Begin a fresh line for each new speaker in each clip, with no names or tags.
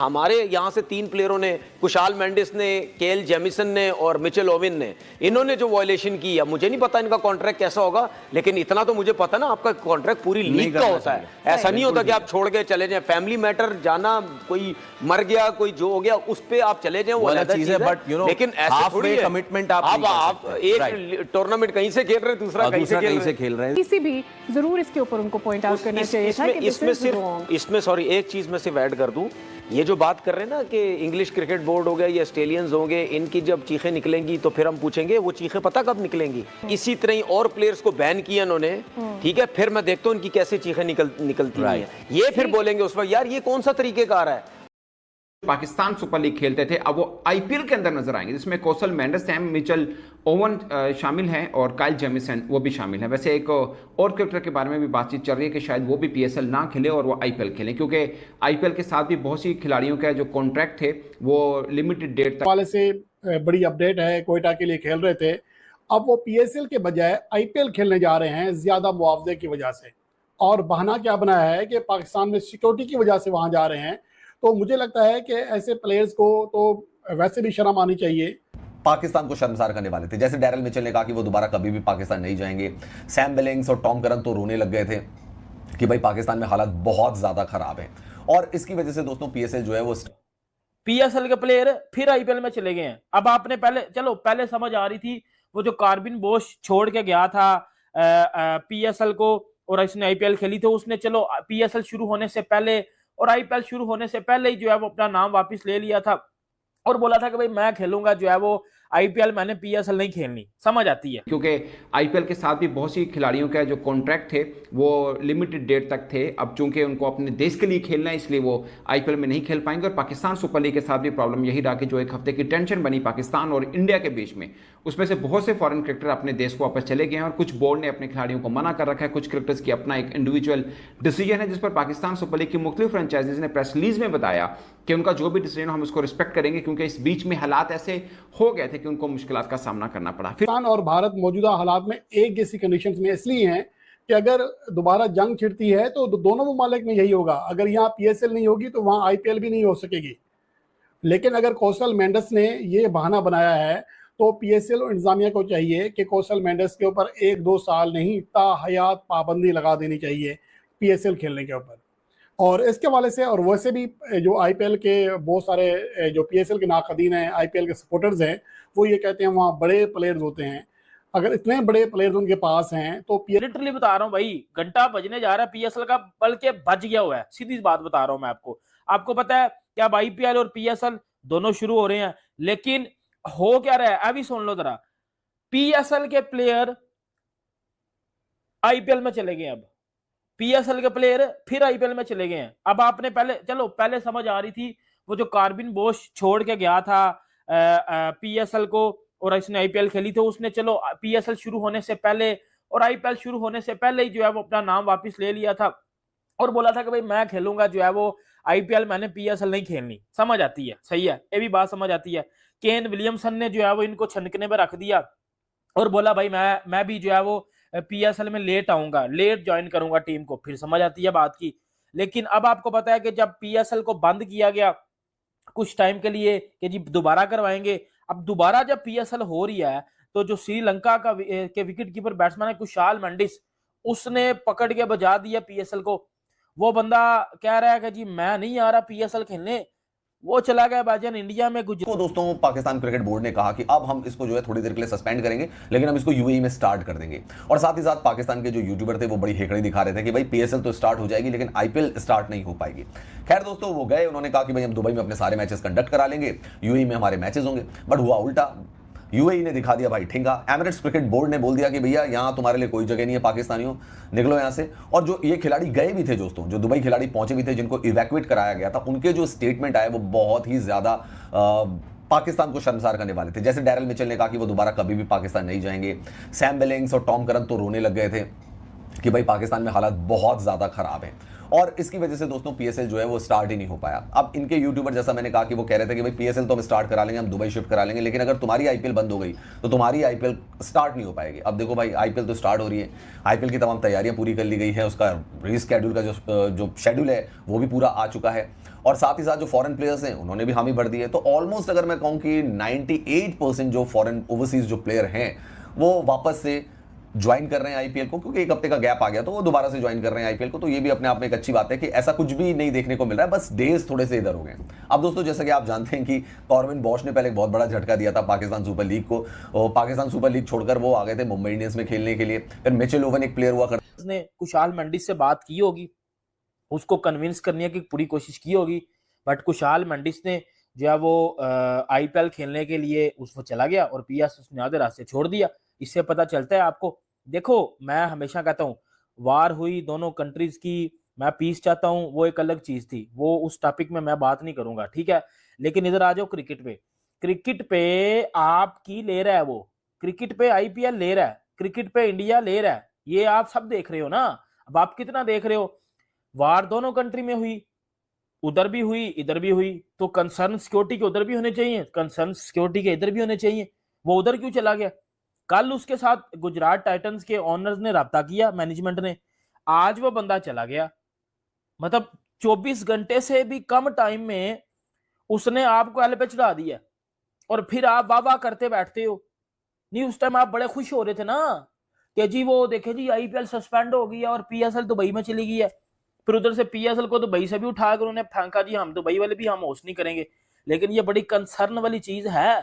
हमारे यहाँ से 3 प्लेयरों ने, कुशाल मेंडिस ने, केएल जेमिसन ने और मिचेल ओवेन ने, इन्होंने जो वायलेशन की है, मुझे नहीं पता इनका कॉन्ट्रैक्ट कैसा होगा, लेकिन इतना तो मुझे पता ना, आपका कॉन्ट्रैक्ट पूरी लीग का होता है। ऐसा नहीं होता कि आप छोड़ के चले जाएं। फैमिली मैटर जाना, कोई मर गया, कोई जो हो गया, उस पे आप चले जाएं, वो अलग चीज है। लेकिन ऐसे थोड़ी है
कमिटमेंट
आप एक टूर्नामेंट कहीं से खेल रहे हैं, दूसरा कहीं से खेल रहे हैं।
किसी भी जरूर इसके ऊपर उनको पॉइंट आउट करना चाहिए था कि
इसमें सॉरी एक चीज मैं सिर्फ ऐड कर दूं, ये जो बात कर रहे हैं ना कि इंग्लिश क्रिकेट बोर्ड हो गया या ऑस्ट्रेलियंस होंगे, इनकी जब चीखें निकलेंगी तो फिर हम पूछेंगे वो चीखें पता कब निकलेंगी। इसी तरह ही और प्लेयर्स को बैन किया उन्होंने, ठीक है, फिर मैं देखता हूँ उनकी कैसे चीखें निकलती हैं, ये फिर बोलेंगे उस वक्त यार ये कौन सा तरीकेकार है।
पाकिस्तान सुपर लीग खेलते थे, अब वो आईपीएल के अंदर नजर आएंगे, जिसमें कौशल मेंडिस, सैम मिचेल ओवन शामिल हैं और काइल जेमिसन वो भी शामिल हैं। वैसे एक और क्रिकेटर के बारे में भी बातचीत चल रही है कि शायद वो भी पीएसएल ना खेले और वो आईपीएल खेलें, क्योंकि आईपीएल के साथ भी बहुत सी खिलाड़ियों का जो कॉन्ट्रैक्ट थे वो लिमिटेड डेट तक
वाले से बड़ी अपडेट है। कोयटा के लिए खेल रहे थे, अब वो पीएसएल के बजाय आईपीएल खेलने जा रहे हैं ज्यादा मुआवजे की वजह से, और बहाना क्या बनाया है कि पाकिस्तान में सिक्योरिटी की वजह से वहां जा रहे हैं। तो मुझे लगता है कि ऐसे प्लेयर्स को तो वैसे भी शर्म आनी चाहिए।
पाकिस्तान को शर्मसार करने वाले थे, जैसे डैरल मिचेल ने कहा कि वो दोबारा कभी भी पाकिस्तान नहीं जाएंगे। सैम बिलिंग्स और टॉम करन तो रोने लग गए थे कि भाई पाकिस्तान में हालात बहुत ज्यादा खराब है, और इसकी वजह से दोस्तों पीएसएल जो है वो
पीएसएल के प्लेयर फिर आईपीएल में चले गए हैं। अब आपने पहले समझ आ रही थी वो जो कार्बिन बोश छोड़ के गया था पीएसएल को और इसने आईपीएल खेली थी, उसने चलो पीएसएल शुरू होने से पहले और आईपीएल शुरू होने से पहले ही जो है वो अपना नाम वापस ले लिया था और बोला था कि भाई मैं खेलूंगा जो है वो आईपीएल, मैंने पीएसएल नहीं खेलनी। समझ आती है,
क्योंकि आईपीएल के साथ भी बहुत सी खिलाड़ियों का जो कॉन्ट्रैक्ट थे वो लिमिटेड डेट तक थे। अब चूंकि उनको अपने देश के लिए खेलना है, इसलिए वो आईपीएल में नहीं खेल पाएंगे। और पाकिस्तान सुपर लीग के साथ भी प्रॉब्लम यही रहा कि जो एक हफ्ते की टेंशन बनी पाकिस्तान और इंडिया के बीच में, उसमें से बहुत से फॉरेन क्रिकेटर अपने देश को वापस चले गए हैं और कुछ बोर्ड ने अपने खिलाड़ियों को मना कर रखा है। कुछ क्रिकेटर्स की अपना एक इंडिविजुअल डिसीजन है, जिस पर पाकिस्तान सुपर लीग की मुख्तलिफ फ्रेंचाइजीज ने प्रेस रिलीज में बताया कि उनका जो भी डिसीजन हम उसको रिस्पेक्ट करेंगे, क्योंकि इस बीच में हालात ऐसे हो गए थे कि उनको मुश्किलात का सामना करना पड़ा।
पाकिस्तान और भारत मौजूदा हालात में एक जैसी कंडीशंस में इसलिए हैं कि अगर दोबारा जंग छिड़ती है तो दोनों ममालिक में यही होगा। अगर यहाँ पीएसएल नहीं होगी तो वहाँ आईपीएल भी नहीं हो सकेगी। लेकिन अगर कौशल मेंडिस ने ये बहाना बनाया है तो पीएसएल और इंतजामिया को चाहिए कि कौशल मेंडिस के ऊपर 1-2 साल नहीं, ताहयात पाबंदी लगा देनी चाहिए पीएसएल खेलने के ऊपर। और इसके हवाले से, और वैसे भी जो आईपीएल के बहुत सारे जो पीएसएल के नाक़दीन हैं, आईपीएल के सपोर्टर्स हैं, वो ये कहते हैं वहाँ बड़े प्लेयर्स होते हैं। अगर इतने बड़े प्लेयर्स उनके पास हैं तो
लिटरली बता रहा हूँ भाई, घंटा बजने जा रहा है पीएसएल का, बल्कि बज गया हुआ है। सीधी बात बता रहा हूँ मैं आपको पता है कि अब आईपीएल और पीएसएल दोनों शुरू हो रहे हैं, लेकिन हो क्या रहा है अभी सुन लो जरा। पीएसएल के प्लेयर आईपीएल में चले गए, अब पीएसएल के प्लेयर फिर आईपीएल में चले गए हैं। अब आपने पहले समझ आ रही थी वो जो कार्बिन बोश छोड़ के गया था पीएसएल को और इसने आईपीएल खेली थी, उसने चलो पीएसएल शुरू होने से पहले और आईपीएल शुरू होने से पहले ही जो है वो अपना नाम वापस ले लिया था और बोला था कि भाई मैं खेलूंगा जो है वो आईपीएल, मैंने पीएसएल नहीं खेलनी। समझ आती है, सही है, ये भी बात समझ आती है। केन विलियमसन ने जो है वो इनको छनकने में रख दिया और बोला भाई मैं भी जो है वो पीएसएल में लेट आऊंगा, लेट ज्वाइन करूंगा टीम को। फिर समझ आती है बात की। लेकिन अब आपको पता है कि जब पीएसएल को बंद किया गया कुछ टाइम के लिए कि जी दोबारा करवाएंगे, अब दोबारा जब पीएसएल हो रही है तो जो श्रीलंका के विकेट कीपर बैट्समैन है कुशाल मेंडिस, उसने पकड़ के बजा दिया पीएसएल को। वो बंदा कह रहा है कि जी मैं नहीं आ रहा पीएसएल खेलने, वो चला गया भाईजान इंडिया में।
तो दोस्तों पाकिस्तान क्रिकेट बोर्ड ने कहा कि अब हम इसको जो है थोड़ी देर के लिए सस्पेंड करेंगे, लेकिन हम इसको यूएई में स्टार्ट कर देंगे। और साथ ही साथ पाकिस्तान के जो यूट्यूबर थे वो बड़ी हेकड़ी दिखा रहे थे कि भाई पीएसएल तो स्टार्ट हो जाएगी लेकिन आईपीएल स्टार्ट नहीं हो पाएगी। खैर दोस्तों वो गए, उन्होंने कहा कि भाई हम दुबई में अपने सारे मैचेस कंडक्ट करा लेंगे, यूएई में हमारे मैचेस होंगे। बट हुआ उल्टा, यूएई ने दिखा दिया भाई ठेंगा। एमिरेट्स क्रिकेट बोर्ड ने बोल दिया कि भैया यहाँ तुम्हारे लिए कोई जगह नहीं है, पाकिस्तानियों निकलो यहाँ से। और जो ये खिलाड़ी गए भी थे दोस्तों, जो दुबई खिलाड़ी पहुंचे भी थे जिनको इवैक्यूएट कराया गया था, उनके जो स्टेटमेंट आए वो बहुत ही ज्यादा पाकिस्तान को शर्मसार करने वाले थे। जैसे डैरल मिचेल ने कहा कि वो दोबारा कभी भी पाकिस्तान नहीं जाएंगे। सैम बिलिंग्स और टॉम करन तो रोने लग गए थे कि भाई पाकिस्तान में हालात बहुत ज्यादा खराब है, और इसकी वजह से दोस्तों पीएसएल जो है वो स्टार्ट ही नहीं हो पाया। अब इनके यूट्यूबर जैसा मैंने कहा कि वो कह रहे थे कि भाई पीएसएल तो हम स्टार्ट करा लेंगे, हम दुबई शिफ्ट करा लेंगे, लेकिन अगर तुम्हारी आईपीएल बंद हो गई तो तुम्हारी आईपीएल स्टार्ट नहीं हो पाएगी। अब देखो भाई आईपीएल तो स्टार्ट हो रही है, आईपीएल की तमाम तैयारियां पूरी कर ली गई है, उसका रीस्केड्यूल का जो शेड्यूल है वो भी पूरा आ चुका है, और साथ ही साथ जो फॉरेन प्लेयर्स हैं उन्होंने भी हामी भर दी है। तो ऑलमोस्ट अगर मैं कहूं कि 98% जो फॉरेन ओवरसीज जो प्लेयर हैं वो वापस से ज्वाइन कर रहे हैं आईपीएल को, क्योंकि एक हफ्ते का गैप आ गया तो वो दोबारा से ज्वाइन कर रहे हैं आईपीएल को। तो ये भी अपने आप में एक अच्छी बात है कि ऐसा कुछ भी नहीं देखने को मिल रहा है, बस डेज थोड़े से इधर हो गए। अब दोस्तों जैसा कि आप जानते हैं कि कॉर्बिन बॉश ने पहले एक बहुत बड़ा झटका दिया था पाकिस्तान सुपर लीग को, और पाकिस्तान सुपर लीग छोड़कर वो आ गए थे मुंबई इंडियंस में खेलने के लिए। फिर मिचेल ओवन एक प्लेयर हुआ करता,
उसने कुशाल मेंडिस से बात की होगी, उसको कन्विंस करने की पूरी कोशिश की होगी, बट कुशाल मेंडिस ने जो है वो आईपीएल खेलने के लिए उसको चला गया और पीएस उसने आधे रास्ते छोड़ दिया। इससे पता चलता है आपको, देखो मैं हमेशा कहता हूँ वार हुई दोनों कंट्रीज की, मैं पीस चाहता हूँ, वो एक अलग चीज थी, वो उस टॉपिक में मैं बात नहीं करूंगा, ठीक है। लेकिन इधर आ जाओ क्रिकेट पे आपकी ले रहा है वो, क्रिकेट पे आईपीएल ले रहा है, क्रिकेट पे इंडिया ले रहा है, ये आप सब देख रहे हो ना। अब आप कितना देख रहे हो, वार दोनों कंट्री में हुई, उधर भी हुई इधर भी हुई, तो कंसर्न सिक्योरिटी के उधर भी होने चाहिए, कंसर्न सिक्योरिटी के इधर भी होने चाहिए, वो उधर क्यों चला गया। कल उसके साथ गुजरात टाइटंस के ओनर्स ने राब्ता किया, मैनेजमेंट ने, आज वो बंदा चला गया, मतलब 24 घंटे से भी कम टाइम में उसने आपको एल पे चढ़ा दिया, और फिर आप वाह वाह करते बैठते हो। नहीं उस टाइम आप बड़े खुश हो रहे थे ना कि जी वो देखे जी आईपीएल सस्पेंड हो गई है और पीएसएल दुबई में चली गई है, फिर उधर से पीएसएल को दुबई से भी उठाकर उन्होंने फेंका, जी हम दुबई वाले भी हम होस्ट नहीं करेंगे। लेकिन ये बड़ी कंसर्न वाली चीज है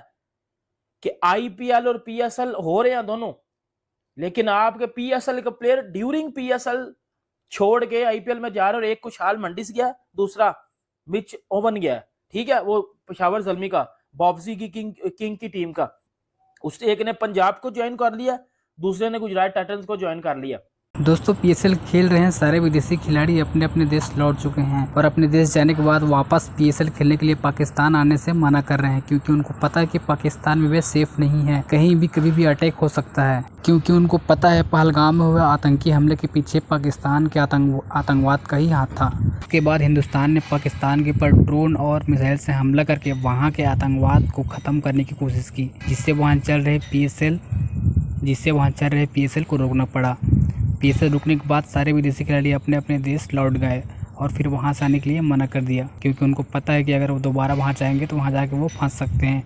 कि आईपीएल और पीएसएल हो रहे हैं दोनों, लेकिन आपके पीएसएल के प्लेयर ड्यूरिंग पीएसएल छोड़ के आईपीएल में जा रहे, और एक कुशाल मेंडिस गया, दूसरा मिच ओवन गया, ठीक है, वो पेशावर ज़ल्मी का, बॉब्सी की किंग की टीम का, उसने एक ने पंजाब को ज्वाइन कर लिया, दूसरे ने गुजरात टाइटंस को ज्वाइन कर लिया।
दोस्तों पीएसएल खेल रहे हैं सारे विदेशी खिलाड़ी अपने अपने देश लौट चुके हैं, और अपने देश जाने के बाद वापस पीएसएल खेलने के लिए पाकिस्तान आने से मना कर रहे हैं, क्योंकि उनको पता है कि पाकिस्तान में वे सेफ नहीं है, कहीं भी कभी भी अटैक हो सकता है, क्योंकि उनको पता है पहलगाम में हुए आतंकी हमले के पीछे पाकिस्तान के आतंकवाद का ही हाथ था। उसके बाद हिंदुस्तान ने पाकिस्तान के ऊपर ड्रोन और मिसाइल से हमला करके वहाँ के आतंकवाद को ख़त्म करने की कोशिश की, जिससे वहाँ चल रहे पीएसएल को रोकना पड़ा। पीएसएल रुकने के बाद सारे विदेशी खिलाड़ी अपने अपने देश लौट गए, और फिर वहाँ से आने के लिए मना कर दिया, क्योंकि उनको पता है कि अगर वो दोबारा वहाँ जाएंगे तो वहाँ जाके वो फंस सकते हैं।